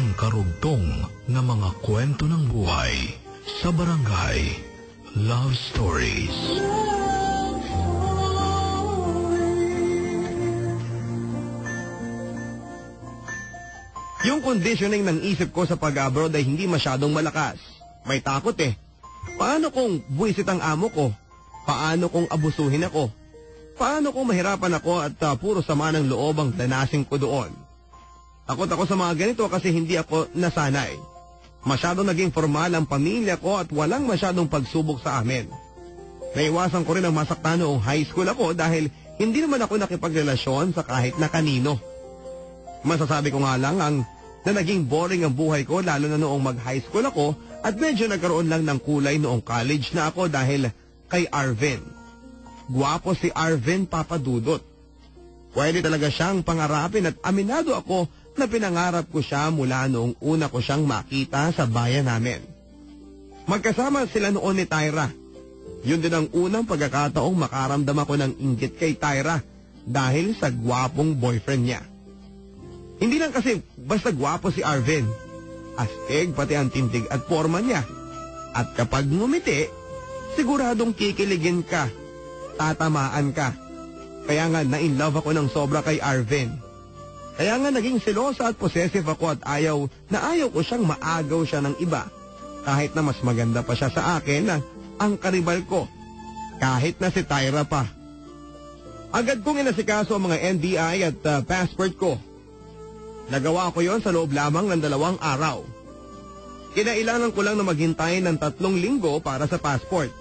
ang karugtong na mga kwento ng buhay sa Barangay Love Stories. Yung conditioning ng isip ko sa pag-abroad ay hindi masyadong malakas. May takot eh. Paano kung buwisit ang amo ko? Paano kung abusuhin ako? Paano kung mahirapan ako at puro sama ng loob ang danasin ko doon? Takot ako sa mga ganito kasi hindi ako nasanay. Masyadong naging formal ang pamilya ko at walang masyadong pagsubok sa amin. Naiwasan ko rin ang masaktan noong high school ako dahil hindi naman ako nakipagrelasyon sa kahit na kanino. Masasabi ko nga lang na naging boring ang buhay ko lalo na noong mag-high school ako at medyo nagkaroon lang ng kulay noong college na ako dahil kay Arvin. Guwapo si Arvin Papadudot. Pwede talaga siyang pangarapin at aminado ako na pinangarap ko siya mula noong una ko siyang makita sa bayan namin. Magkasama sila noon ni Tyra. Yun din ang unang pagkakataong makaramdam ako ng inggit kay Tyra dahil sa gwapong boyfriend niya. Hindi lang kasi basta gwapo si Arvin. Astig pati ang tindig at forma niya. At kapag ngumiti, siguradong kikiligin ka. Tatamaan ka. Kaya nga na-in-love ako ng sobra kay Arvin. Kaya nga naging selosa at possessive ako at ayaw ko siyang maagaw siya ng iba. Kahit na mas maganda pa siya sa akin na ang karibal ko. Kahit na si Tyra pa. Agad kong inasikaso ang mga NBI at passport ko. Nagawa ko yon sa loob lamang ng 2 araw. Kinailangan ko lang na maghintay ng 3 linggo para sa passport.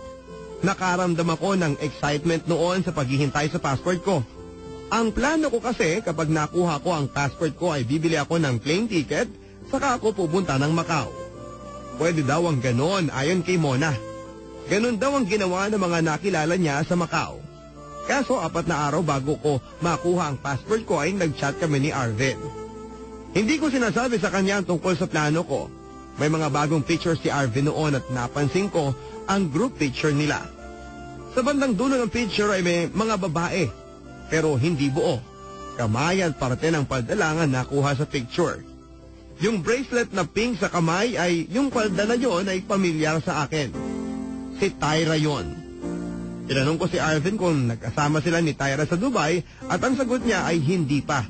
Nakaramdam ako ng excitement noon sa paghihintay sa passport ko. Ang plano ko kasi kapag nakuha ko ang passport ko ay bibili ako ng plane ticket saka ako pupunta ng Macau. Pwede daw ang ganon ayon kay Mona. Ganon daw ang ginawa ng mga nakilala niya sa Macau. Kaso 4 na araw bago ko makuha ang passport ko ay nag-chat kami ni Arvin. Hindi ko sinasabi sa kanya tungkol sa plano ko. May mga bagong pictures si Arvin noon at napansin ko ang group picture nila. Sa bandang dulo ng picture ay may mga babae, pero hindi buo. Kamay at parte ng paldalangan nakuha sa picture. Yung bracelet na pink sa kamay ay yung palda na yon ay pamilyar sa akin. Si Tyra yon. Tinanong ko si Arvin kung nagkasama sila ni Tyra sa Dubai at ang sagot niya ay hindi pa.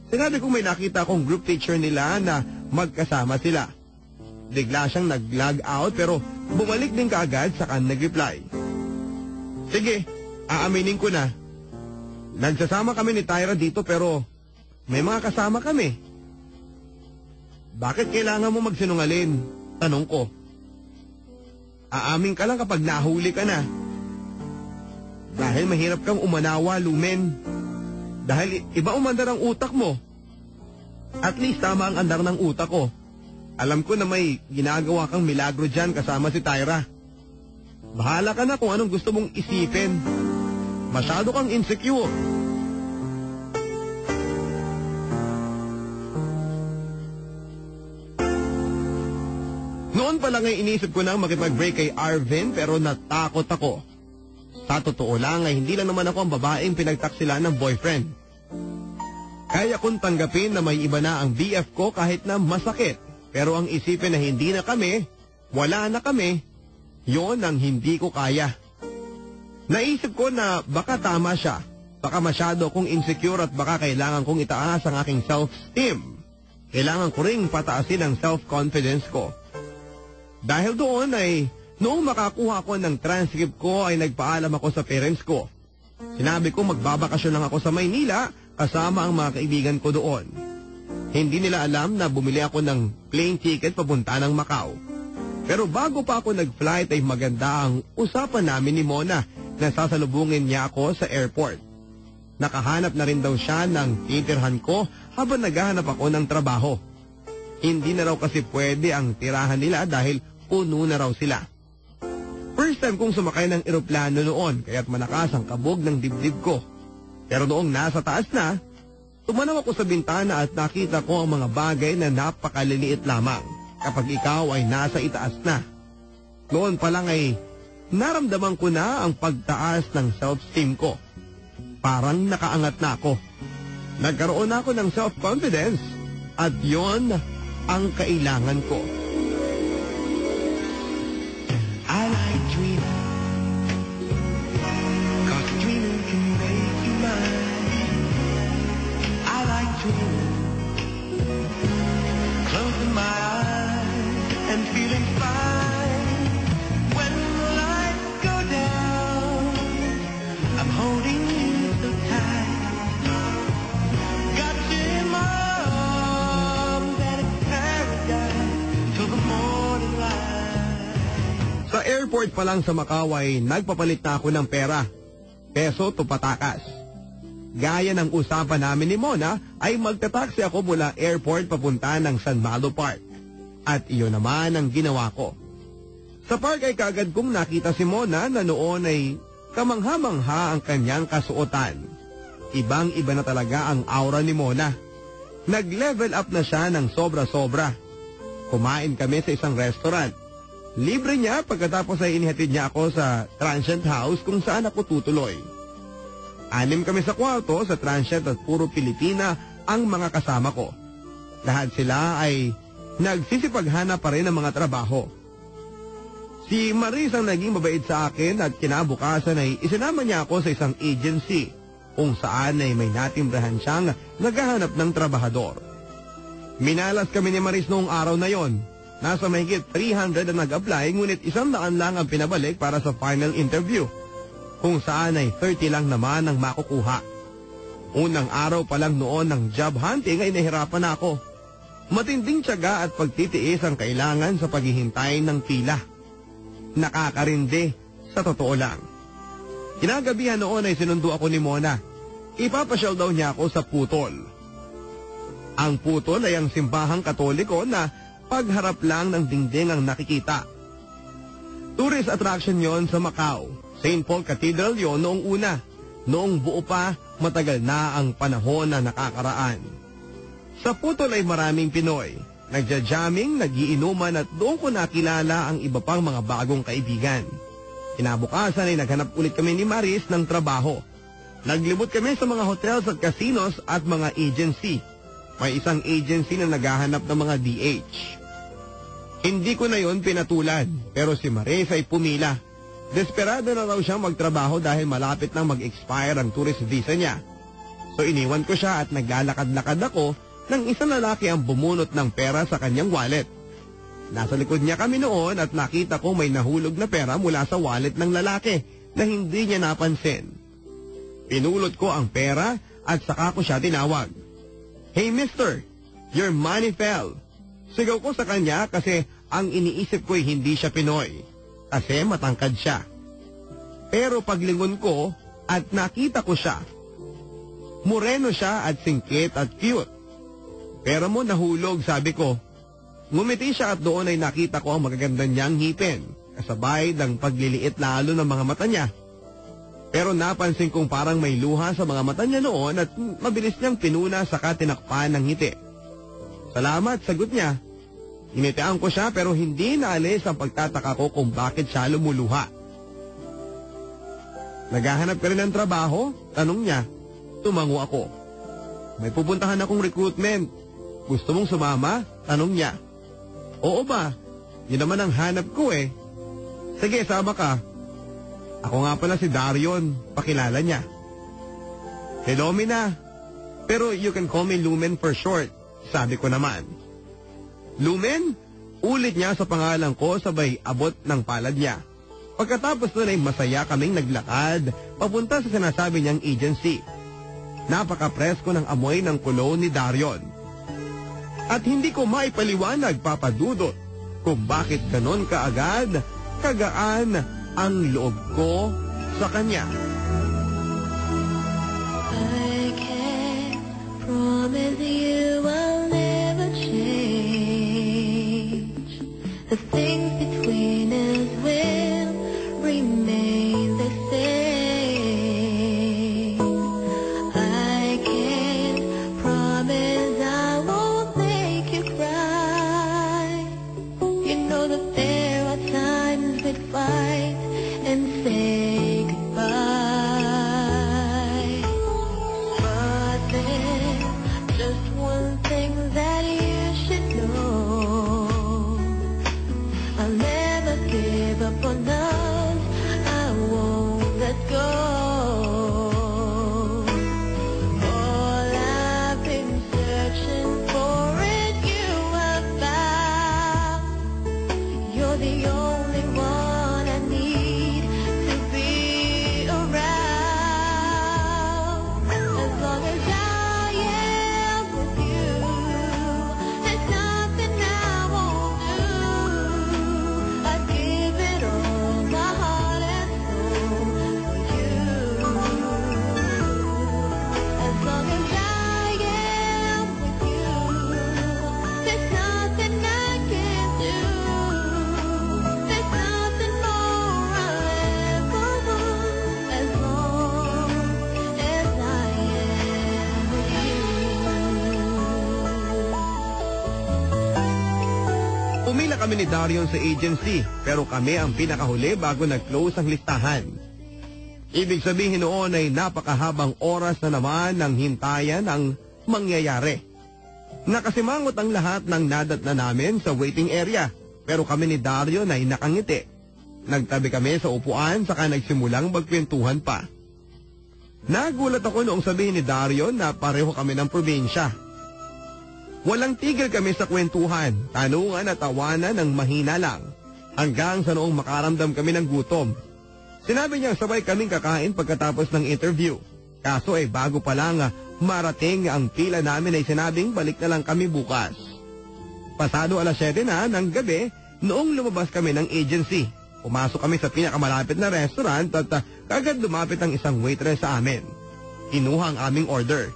Sinabi kong may nakita akong group picture nila na magkasama sila. Bigla siyang nag-log out pero bumalik din kaagad saka nag-reply. Sige, aaminin ko na. Nagsasama kami ni Tyra dito pero may mga kasama kami. Bakit kailangan mo magsinungaling? Tanong ko. Aamin ka lang kapag nahuli ka na. Dahil mahirap kang umanawa, Lumen. Dahil iba umandar ang utak mo. At least tama ang andar ng utak ko. Alam ko na may ginagawa kang milagro dyan kasama si Tyra. Bahala ka na kung anong gusto mong isipin. Masyado kang insecure. Noon pa lang ay inisip ko nang makipag-break kay Arvin pero natakot ako. Sa totoo lang ay hindi lang naman ako ang babaeng pinagtaksilan ng boyfriend. Kaya kong tanggapin na may iba na ang BF ko kahit na masakit. Pero ang isipin na hindi na kami, wala na kami, yon ang hindi ko kaya. Naisip ko na baka tama siya. Baka masyado akong insecure at baka kailangan kong itaas ang aking self-esteem. Kailangan ko ring pataasin ang self-confidence ko. Dahil doon ay noong makakuha ko ng transcript ko ay nagpaalam ako sa parents ko. Sinabi ko magbabakasyon lang ako sa Maynila kasama ang mga kaibigan ko doon. Hindi nila alam na bumili ako ng plane ticket papunta ng Macau. Pero bago pa ako nag-flight ay maganda ang usapan namin ni Mona na sasalubungin niya ako sa airport. Nakahanap na rin daw siya ng titirhan ko habang naghahanap ako ng trabaho. Hindi na raw kasi pwede ang tirahan nila dahil puno na raw sila. First time kong sumakay ng eroplano noon kaya't malakas ang kabog ng dibdib ko. Pero noong nasa taas na, tumanaw ako sa bintana at nakita ko ang mga bagay na napakaliliit lamang kapag ikaw ay nasa itaas na. Noon pa lang ay naramdaman ko na ang pagtaas ng self-esteem ko. Parang nakaangat na ako. Nagkaroon ako ng self-confidence at yon ang kailangan ko. I like dreaming, 'cause dreaming can make you mine. I like dreaming, closing my eyes and feeling fine. When the lights go down, I'm holding you so tight. Got you in my arms and it's paradise till the morning light. Sa airport pa lang sa Macau ay nagpapalit na ako ng pera. Peso to patakas. Gaya ng usapan namin ni Mona ay magta-taxi ako mula airport papunta ng San Malo Park. At iyon naman ang ginawa ko. Sa park ay kagad kong nakita si Mona na noon ay kamangha-mangha ang kanyang kasuotan. Ibang-iba na talaga ang aura ni Mona. Nag-level up na siya ng sobra-sobra. Kumain kami sa isang restaurant. Libre niya pagkatapos ay inihatid niya ako sa transient house kung saan ako tutuloy. 6 kami sa kwarto sa transient at puro Pilipina ang mga kasama ko. Lahat sila ay nagsisipaghana pa rin ng mga trabaho. Si Maris ang naging mabait sa akin at kinabukasan ay isinama niya ako sa isang agency kung saan ay may natimbrahan siyang naghahanap ng trabahador. Minalas kami ni Maris noong araw na yon. Nasa mahigit 300 na nag-apply ngunit 100 lang ang pinabalik para sa final interview. Kung saan ay 30 lang naman ang makukuha. Unang araw pa lang noon ng job hunting ay nahirapan na ako. Matinding tiyaga at pagtitiis ang kailangan sa paghihintay ng pila. Nakakarindi sa totoo lang. Kinagabihan noon ay sinundo ako ni Mona. Ipapasyal daw niya ako sa Putol. Ang Putol ay ang simbahang Katoliko na pagharap lang ng dingding ang nakikita. Tourist attraction yon sa Macau. St. Paul Cathedral yon noong una. Noong buo pa, matagal na ang panahon na nakakaraan. Sa Putol ay maraming Pinoy. Nagja-jamming, nagiinuman at doon ko nakilala ang iba pang mga bagong kaibigan. Kinabukasan ay naghanap ulit kami ni Maris ng trabaho. Naglibot kami sa mga hotels at casinos at mga agency. May isang agency na naghahanap ng mga DH. Hindi ko na yon pinatulan, pero si Maris ay pumila. Desperado na raw siyang magtrabaho dahil malapit nang mag-expire ang tourist visa niya. So iniwan ko siya at naglalakad-lakad ako nang isang lalaki ang bumunot ng pera sa kanyang wallet. Nasa likod niya kami noon at nakita ko may nahulog na pera mula sa wallet ng lalaki na hindi niya napansin. Pinulot ko ang pera at saka ko siya tinawag. "Hey mister, your money fell." Sigaw ko sa kanya kasi ang iniisip ko'y hindi siya Pinoy. Kasi matangkad siya. Pero paglingon ko at nakita ko siya, moreno siya at singkit at cute. Pero mo nahulog, sabi ko. Ngumiti siya at doon ay nakita ko ang magaganda niyang ngipin, kasabay ng pagliliit lalo ng mga mata niya. Pero napansin kong parang may luha sa mga mata niya noon at mabilis niyang pinuna saka tinakpan ng ngiti. "Salamat," sagot niya. Initian ko siya pero hindi naalis ang pagtataka ko kung bakit siya lumuluha. "Naghahanap ka rin ng trabaho?" tanong niya. Tumango ako. "May pupuntahan akong recruitment. Gusto mong sumama?" tanong niya. "Oo ba? Yun naman ang hanap ko eh." "Sige, sama ka." "Ako nga pala si Darion," pakilala niya. "Hello, Mina. Pero you can call me Lumen for short," sabi ko naman. "Lumen?" Ulit niya sa pangalan ko sabay abot ng palad niya. Pagkatapos nun ay masaya kaming naglakad papunta sa sinasabi niyang agency. Napaka-presko ng amoy ng cologne ni Darion. At hindi ko maipaliwanag, papadudot, kung bakit ganon kaagad, kagaan ang loob ko sa kanya. I can promise you I'll never change. The things between us will remain the same. I can promise I won't make you cry. You know that there are times we'd fight and say goodbye. But there's just one thing that you should know. Pumila kami ni Darion sa agency, pero kami ang pinakahuli bago nag-close ang listahan. Ibig sabihin noon ay napakahabang oras na naman ng hintayan ang mangyayari. Nakasimangot ang lahat ng nadatna namin sa waiting area, pero kami ni Darion ay nakangiti. Nagtabi kami sa upuan saka nagsimulang magkwentuhan pa. Nagulat ako noong sabihin ni Darion na pareho kami ng probinsya. Walang tigil kami sa kwentuhan, tanungan at tawanan ng mahina lang, hanggang sa noong makaramdam kami ng gutom. Sinabi niya sabay kaming kakain pagkatapos ng interview. Kaso ay bago pa lang marating ang pila namin ay sinabing balik na lang kami bukas. Pasado 7:00 na ng gabi noong lumabas kami ng agency. Pumasok kami sa pinakamalapit na restaurant at kagad lumapit ang isang waitress sa amin. Kinuha ang aming order.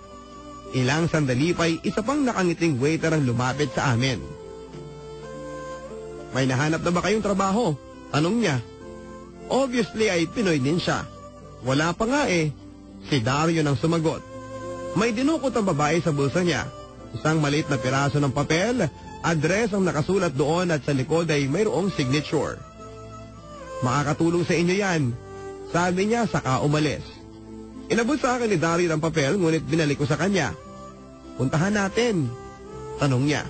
Ilang sandali pa'y isa pang nakangiting waiter ang lumapit sa amin. May nahanap na ba kayong trabaho? Tanong niya. Obviously ay Pinoy din siya. Wala pa nga eh. Si Darion ang sumagot. May dinukot ang babae sa bulsa niya. Isang maliit na piraso ng papel, address ang nakasulat doon at sa likod ay mayroong signature. Makakatulong sa inyo yan, sabi niya saka umalis. Inabot sa akin ni Darion ang papel ngunit binalik ko sa kanya. Puntahan natin, tanong niya.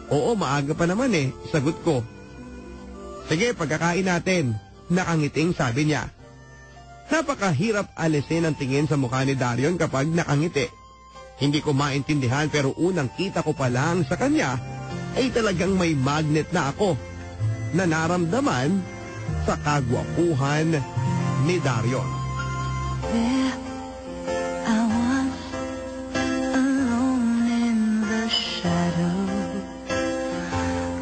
Oo, maaga pa naman eh, sagot ko. Sige, pagkakain natin, nakangiting sabi niya. Napakahirap alisin ang tingin sa mukha ni Darion kapag nakangiti. Hindi ko maintindihan pero unang kita ko pa lang sa kanya ay talagang may magnet na ako na naramdaman sa kagwapuhan ni Darion. There I was, alone in the shadow,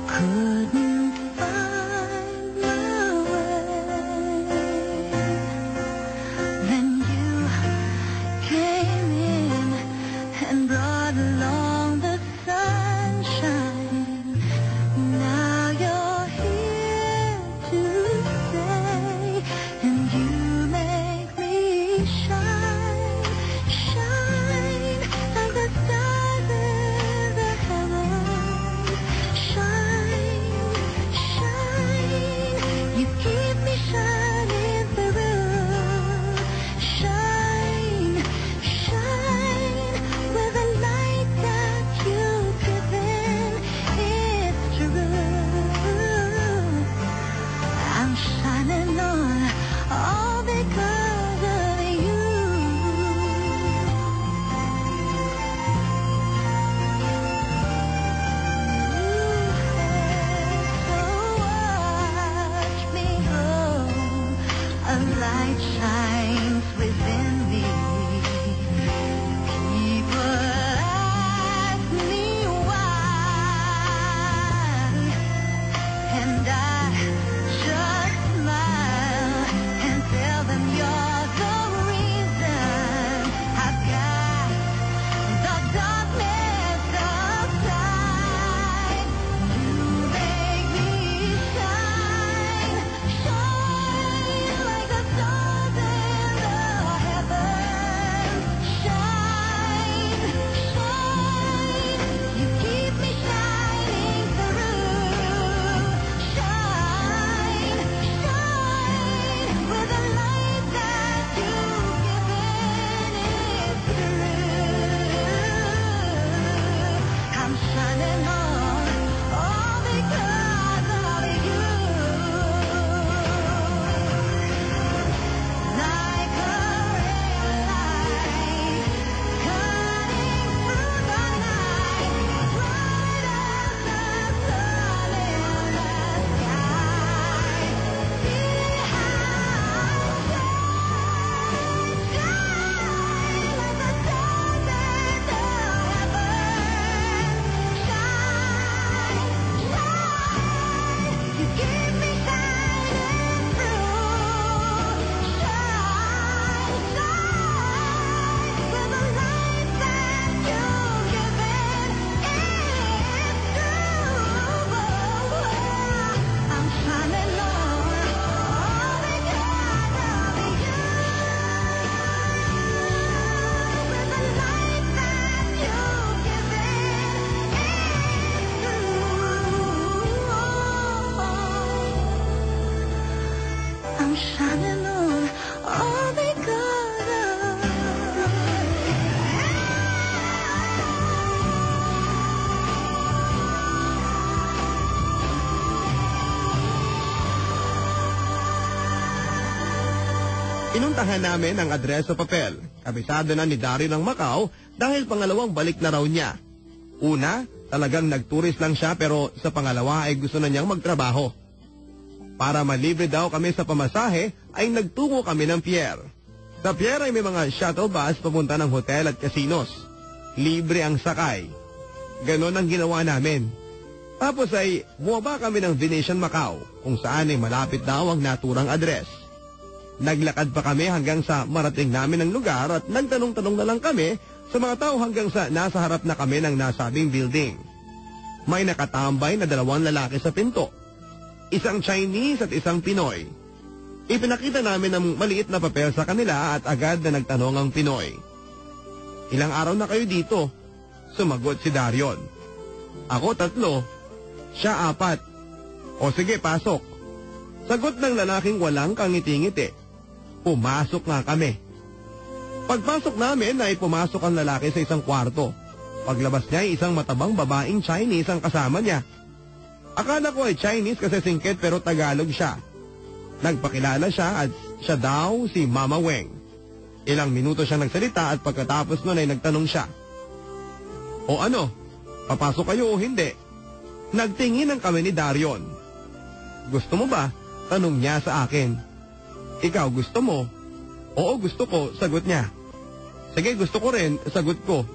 couldn't find my way. Then you came in and brought along the sunshine. Now you're here to stay, and you make me shine, shine like the stars in the heavens. Shine, shine, you keep me shining through. Shine, shine with the light that you've given. It's true. I'm shining on all because of you. So watch me grow. A light shines within me. People ask me why, and I just smile and tell them you're the reason. I've got the darkness aside. You make me shine, shine like the stars in the heavens. Shine, shine, you keep me shining through. Shine, shine with the light that you've given. It's true. I'm shining on all because of you. Like a red light cutting through the night, bright as the sun in the sky. See how I shine like the stars in the heavens. Shine, I'm shining on all because of Inuntahan namin ang address sa papel. Kabisado na ni Dario ng Macau dahil pangalawang balik na raw niya. Una, talagang nagturis lang siya pero sa pangalawa ay gusto na niyang magtrabaho. Para malibre daw kami sa pamasahe ay nagtungo kami ng pier. Sa pier ay may mga shuttle bus papunta ng hotel at casinos. Libre ang sakay. Ganon ang ginawa namin. Tapos ay bumaba kami ng Venetian Macau kung saan ay malapit daw ang naturang address. Naglakad pa kami hanggang sa marating namin ang lugar at nagtanong-tanong na lang kami sa mga tao hanggang sa nasa harap na kami ng nasabing building. May nakatambay na 2 lalaki sa pinto. Isang Chinese at isang Pinoy. Ipinakita namin ang maliit na papel sa kanila at agad na nagtanong ang Pinoy. Ilang araw na kayo dito? Sumagot si Darion. Ako 3, siya 4. O sige, pasok. Sagot ng lalaking walang kangiti-ngiti. Pumasok nga kami. Pagpasok namin ay pumasok ang lalaki sa isang kwarto. Paglabas niya ay isang matabang babaeng Chinese ang kasama niya. Akala ko ay Chinese kasi singkit pero Tagalog siya. Nagpakilala siya at siya daw si Mama Weng. Ilang minuto siya nagsalita at pagkatapos nun ay nagtanong siya. O ano, papasok kayo o hindi? Nagtinginan kami ni Darion. Gusto mo ba? Tanong niya sa akin. Ikaw gusto mo? Oo, gusto ko, sagot niya. Sige, gusto ko rin, sagot ko.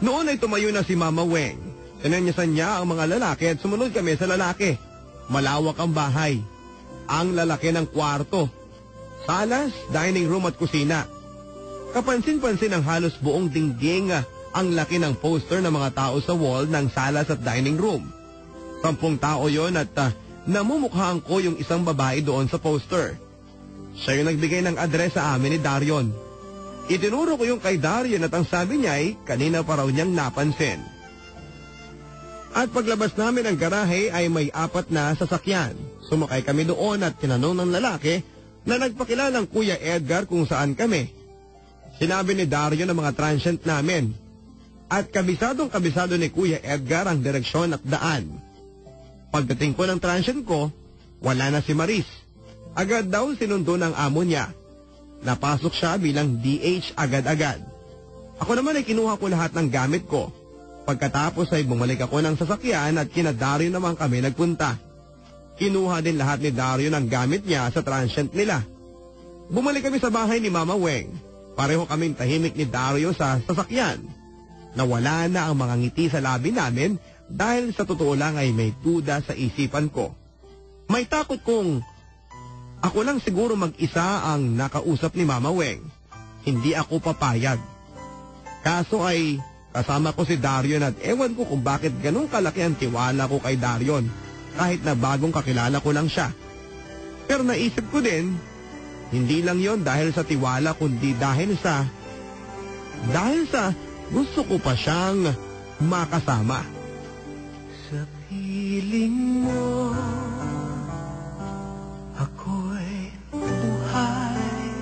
Noon ay tumayo na si Mama Weng. Sinanyasan niya ang mga lalaki at sumunod kami sa lalaki. Malawak ang bahay. Ang lalaki ng kwarto. Salas, dining room at kusina. Kapansin-pansin ang halos buong dingding ang laki ng poster ng mga tao sa wall ng salas at dining room. 10 tao yon at namumukhaan ko yung isang babae doon sa poster. Siya yung nagbigay ng address sa amin ni Darion. Itinuro ko yung kay Darion at ang sabi niya ay kanina pa raw niyang napansin. At paglabas namin ng garahe ay may 4 na sasakyan. Sumakay kami doon at tinanong ng lalaki na nagpakilalang Kuya Edgar kung saan kami. Sinabi ni Darion ang mga transient namin. At kabisadong-kabisado ni Kuya Edgar ang direksyon at daan. Pagdating ko ng transient ko, wala na si Maris. Agad daw sinundo ng amo niya. Napasok siya bilang DH agad-agad. Ako naman ay kinuha ko lahat ng gamit ko. Pagkatapos ay bumalik ako ng sasakyan at kina Dario naman kami nagpunta. Kinuha din lahat ni Dario ng gamit niya sa transient nila. Bumalik kami sa bahay ni Mama Weng. Pareho kaming tahimik ni Dario sa sasakyan. Nawala na ang mga ngiti sa labi namin dahil sa totoo lang ay may duda sa isipan ko. May takot kong ako lang siguro mag-isa ang nakausap ni Mama Weng. Hindi ako papayag. Kaso ay kasama ko si Darion at ewan ko kung bakit ganun kalaki ang tiwala ko kay Darion kahit na bagong kakilala ko lang siya. Pero naisip ko din, hindi lang yon dahil sa tiwala kundi dahil sa gusto ko pa siyang makasama. Sa piling mo, ako'y buhay,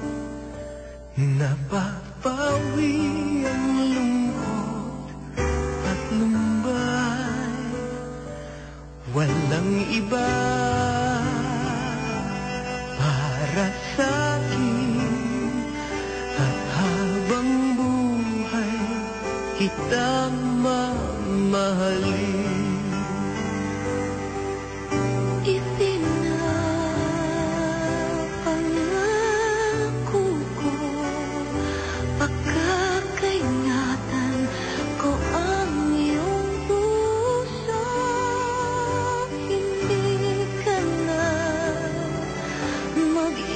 napapawi ang lungkot at lumbay. Walang iba para sa'kin at habang buhay kita mamahalin. Ipinapangako ko, pagkakaingatan ko ang iyong puso. Hindi ka na mag-iisa,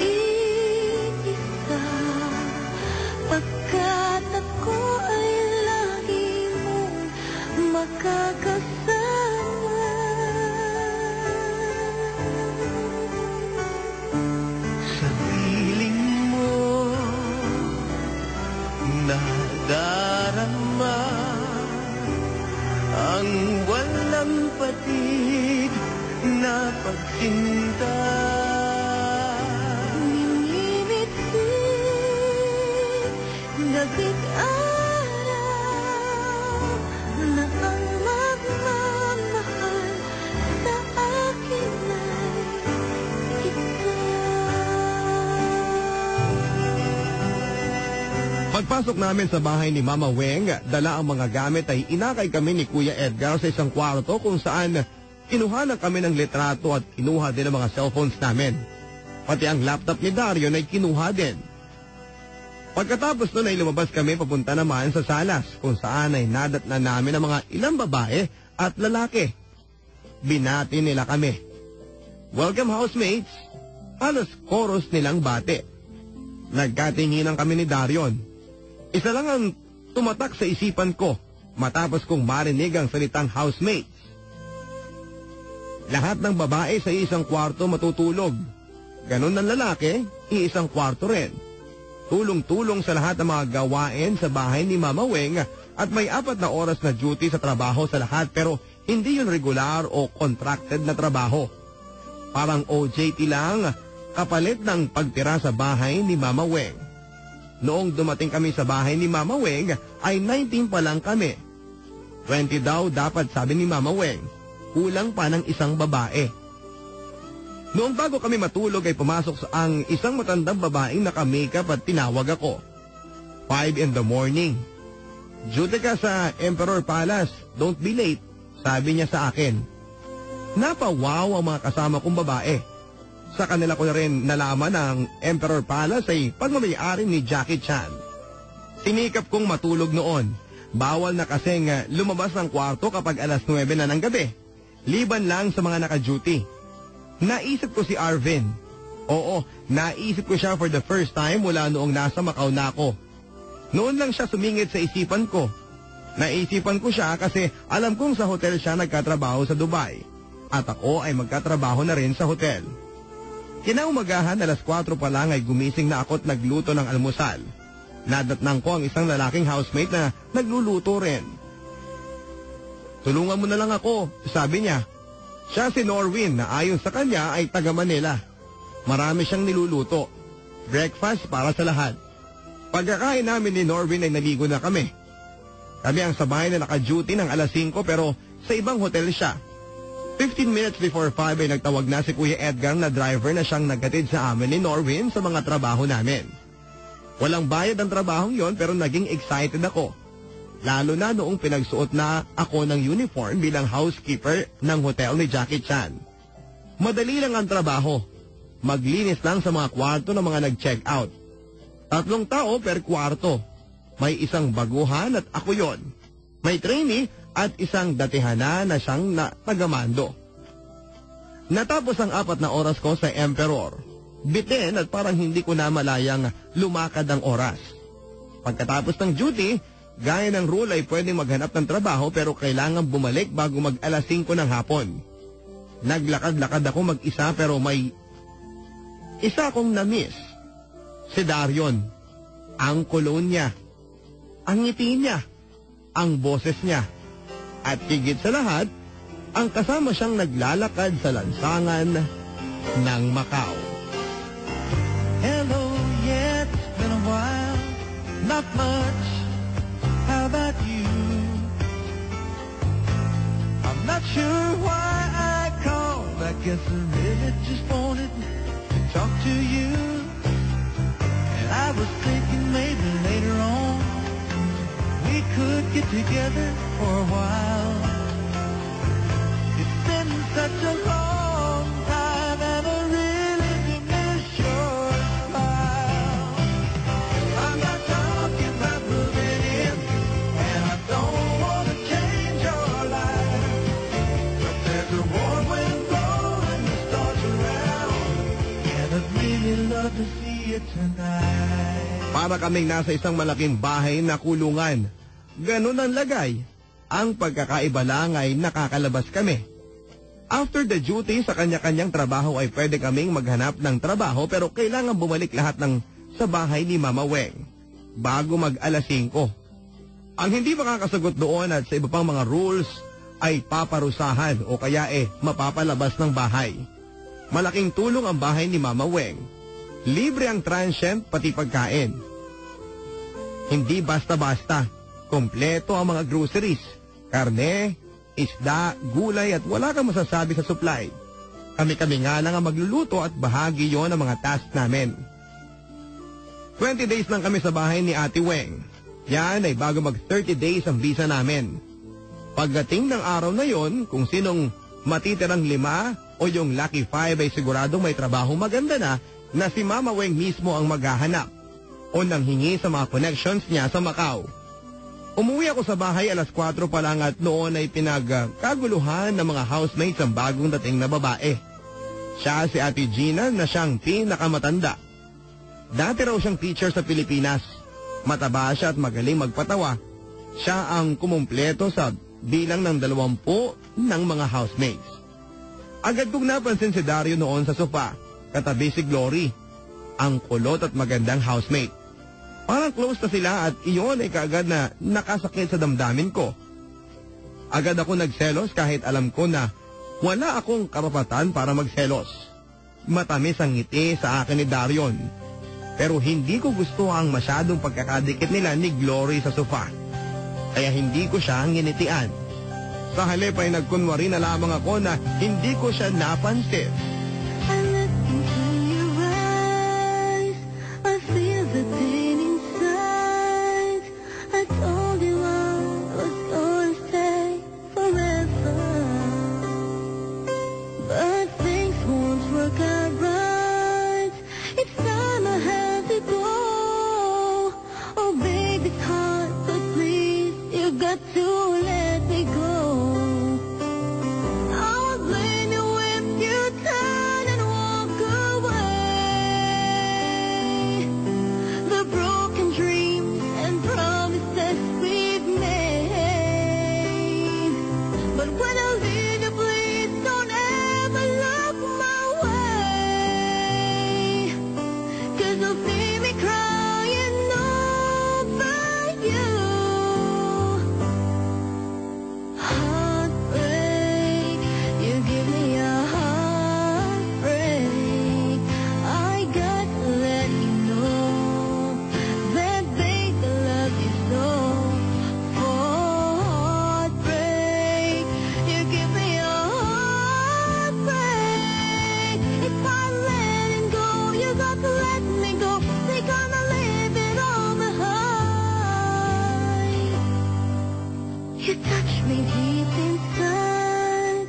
pagkat ako ay lagi mong makakasama. Sa piling mo, nadarama ang walang patid na pagsinta. nag-araw na ang magmamahal sa akin ay ikaw. Pagpasok namin sa bahay ni Mama Weng, dala ang mga gamit ay inakay kami ni Kuya Edgar sa isang kwarto kung saan kinuha kami ng litrato at kinuha din ang mga cellphones namin. Pati ang laptop ni Darion ay kinuha din. Pagkatapos nun ay lumabas kami papunta naman sa salas kung saan ay nadatnan namin ang mga ilang babae at lalaki. Binati nila kami. Welcome housemates! Halos chorus nilang bate. Nagkatinginan kami ni Darion. Isa lang ang tumatak sa isipan ko matapos kong marinig ang salitang housemates. Lahat ng babae sa isang kwarto matutulog. Ganon ng lalaki, iisang kwarto rin. Tulong-tulong sa lahat ng mga gawain sa bahay ni Mama Weng at may 4 na oras na duty sa trabaho sa lahat pero hindi yun regular o contracted na trabaho. Parang OJT lang, kapalit ng pagtira sa bahay ni Mama Weng. Noong dumating kami sa bahay ni Mama Weng ay 19 pa lang kami. 20 daw dapat sabi ni Mama Weng, kulang pa ng isang babae. Noong bago kami matulog ay pumasok ang isang matandang babaeng naka-makeup at tinawag ako. 5 in the morning. Duty ka sa Emperor Palace, don't be late, sabi niya sa akin. Napawaw ang mga kasama kong babae. Sa kanila ko na rin nalaman ang Emperor Palace ay pagmamayari ni Jackie Chan. Sinikap kong matulog noon. Bawal na kasing lumabas ng kwarto kapag alas 9 na ng gabi. Liban lang sa mga naka-duty. Naisip ko si Arvin. Oo, naisip ko siya for the first time mula noong nasa Macau na ako. Noon lang siya sumingit sa isipan ko. Naisipan ko siya kasi alam kong sa hotel siya nagkatrabaho sa Dubai. At ako ay magkatrabaho na rin sa hotel. Kinaumagahan alas 4 pa lang ay gumising na ako at nagluto ng almusal. Nadatnang ko ang isang lalaking housemate na nagluluto rin. Tulungan mo na lang ako, sabi niya. Siya si Norwin na ayon sa kanya ay taga Manila. Marami siyang niluluto. Breakfast para sa lahat. Pagkakain namin ni Norwin ay naligo na kami. Kami ang sabay na naka-duty ng alas 5 pero sa ibang hotel siya. 15 minutes before 5 ay nagtawag na si Kuya Edgar na driver na siyang naghatid sa amin ni Norwin sa mga trabaho namin. Walang bayad ang trabahong yon pero naging excited ako. Lalo na noong pinagsuot na ako ng uniform bilang housekeeper ng hotel ni Jackie Chan. Madali lang ang trabaho. Maglinis lang sa mga kwarto ng mga nag-check out. 3 tao per kwarto. May isang baguhan at ako yon. May trainee at isang datihana na siyang tagamando. Natapos ang 4 na oras ko sa Emperor. Bitin at parang hindi ko na malayang lumakad ang oras. Pagkatapos ng duty, gaya ng rule ay pwedeng maghanap ng trabaho pero kailangan bumalik bago mag alas 5 ng hapon. Naglakad-lakad ako mag-isa pero may isa akong na-miss. Si Darion. Ang kulon niya. Ang ngiti niya. Ang boses niya. At higit sa lahat, ang kasama siyang naglalakad sa lansangan ng Macau. Hello, yeah, it's been a while. Not much. How about you? I'm not sure why I called. I guess I really just wanted to talk to you. And I was thinking maybe later on we could get together for a while. It's been such a long time and I really do miss your smile. I'm not talking about moving in, and I don't want to change your life. But there's a warm wind blowing the stars around, and I'd really love to see you tonight. Para kaming nasa isang malaking bahay na kulungan. Ganun ang lagay. Ang pagkakaiba lang ay nakakalabas kami. After the duty sa kanya-kanyang trabaho ay pwede kaming maghanap ng trabaho pero kailangan bumalik lahat sa bahay ni Mama Weng bago mag alas 5. Ang hindi makakasagot doon at sa iba pang mga rules ay paparusahan o kaya mapapalabas ng bahay. Malaking tulong ang bahay ni Mama Weng. Libre ang transient pati pagkain. Hindi basta-basta. Kompleto ang mga groceries. Karne, isda, gulay at wala kang masasabi sa supply. Kami-kami nga lang ang magluluto at bahagi yon ng mga tasks namin. 20 days lang kami sa bahay ni Ate Weng. Yan ay bago mag 30 days ang visa namin. Pagdating ng araw na yon, kung sinong matitirang 5 o yung lucky 5 ay siguradong may trabaho maganda na si Mama Weng mismo ang maghahanap o nanghingi sa mga connections niya sa Macau. Umuwi ako sa bahay alas 4 pa lang at noon ay pinagkaguluhan ng mga housemates ang bagong dating na babae. Siya si Ate Gina na siyang pinakamatanda. Dati raw siyang teacher sa Pilipinas. Mataba siya at magaling magpatawa. Siya ang kumumpleto sa bilang ng 20 ng mga housemates. Agad kong napansin si Dario noon sa sofa, katabi si Glory, ang kulot at magandang housemate. Parang close na sila at iyon ay kaagad na nakasakit sa damdamin ko. Agad ako nagselos kahit alam ko na wala akong karapatan para magselos. Matamis ang ngiti sa akin ni Darion. Pero hindi ko gusto ang masyadong pagkakadikit nila ni Glory sa sofa. Kaya hindi ko siya nginitian. Sa halip ay nagkunwari na lamang ako na hindi ko siya napansin. I look into your eyes, I feel the pain inside. I told you I was gonna stay forever, but things won't work out right. It's time I have to go. Oh baby, it's hard, but please, you got to let me go. You touch me deep inside,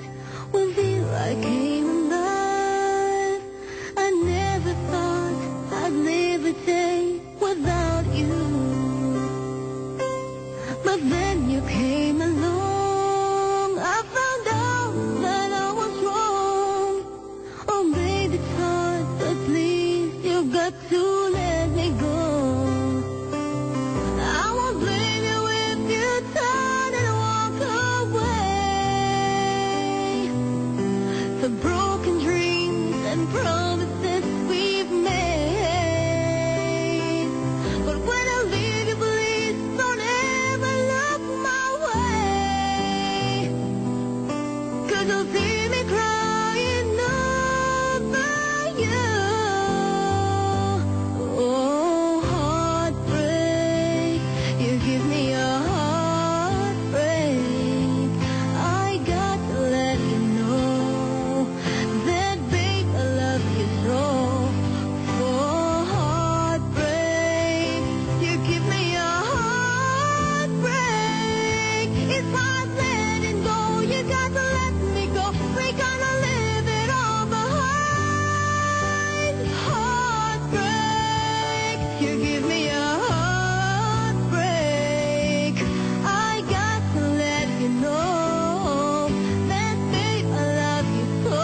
will feel like I came alive. I never thought I'd live a day without you, but then you came along. I found out that I was wrong. Oh baby, it's hard, but please, you've got to let me go. I won't blame you if you turn and walk away. The broken dreams and promises we've made. But when I leave you, please don't ever look my way. 'Cause you'll see me crying over you. Oh, heartbreak, you give me a heartbreak. I got to let you know that, babe, I love you so. Oh, heartbreak, you give me a heartbreak. It's hard letting go, you got to let me go. We're gonna live it all behind. Heartbreak, you give me a heartbreak. I got to let you know that, babe, I love you so.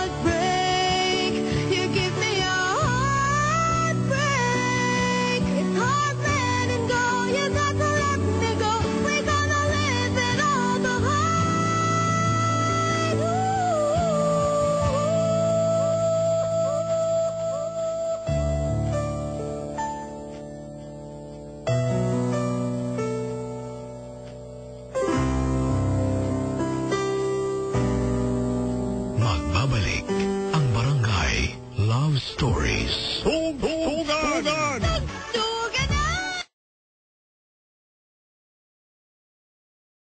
Heartbreak, you give me a heartbreak. It's hard letting go, you got to let me go. We're gonna live it all behind. Magbabalik ang Barangay Love Stories.